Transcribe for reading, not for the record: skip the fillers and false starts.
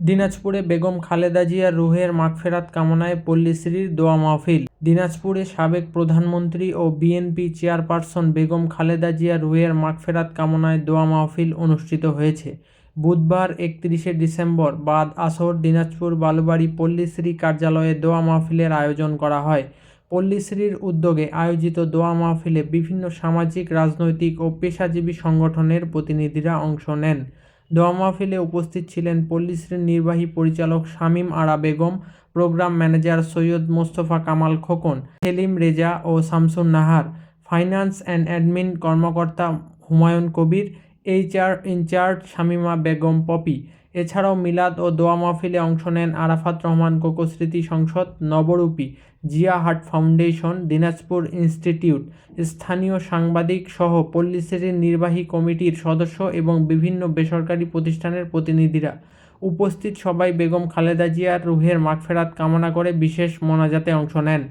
দিনাজপুরে বেগম খালেদা জিয়ার রুহের মাগফেরাত কামনায় পল্লীশ্রীর দোয়া মাহফিল। দিনাজপুরে সাবেক প্রধানমন্ত্রী ও বিএনপি চেয়ারপারসন বেগম খালেদা জিয়ার রুহের মাগফেরাত কামনায় দোয়া মাহফিল অনুষ্ঠিত হয়েছে। বুধবার 31শে ডিসেম্বর বাদ আসর দিনাজপুর বালুবাড়ী পল্লীশ্রী কার্যালয়ে দোয়া মাহফিলের আয়োজন করা হয়। পল্লীশ্রীর উদ্যোগে আয়োজিত দোয়া মাহফিলে বিভিন্ন সামাজিক, রাজনৈতিক ও পেশাজীবী সংগঠনের প্রতিনিধিরা অংশ নেন। দোয়া মাহফিলে উপস্থিত ছিলেন পল্লীশ্রীর নির্বাহী পরিচালক শামীম আরা বেগম, প্রোগ্রাম ম্যানেজার সৈয়দ মোস্তফা কামাল খোকন, সেলিম রেজা ও Shamsun Nahar, finance and admin কর্মকর্তা হুমায়ুন কবির, এইচআর ইনচার্জ শামীমা বেগম পপি। এছাড়াও মিলাদ ও দোয়া মাহফিলে অংশ নেন আরাফাত রহমান কোকো স্মৃতি সংসদ, Nabarupi, Zia heart foundation, Dinajpur institute, স্থানীয় সাংবাদিক সহ পল্লীশ্রীর নির্বাহী কমিটির সদস্য এবং বিভিন্ন বেসরকারি প্রতিষ্ঠানের প্রতিনিধিরা। উপস্থিত সবাই বেগম খালেদা জিয়ার রুহের মাগফেরাত কামনা করে বিশেষ মোনাজাতে অংশ নেন।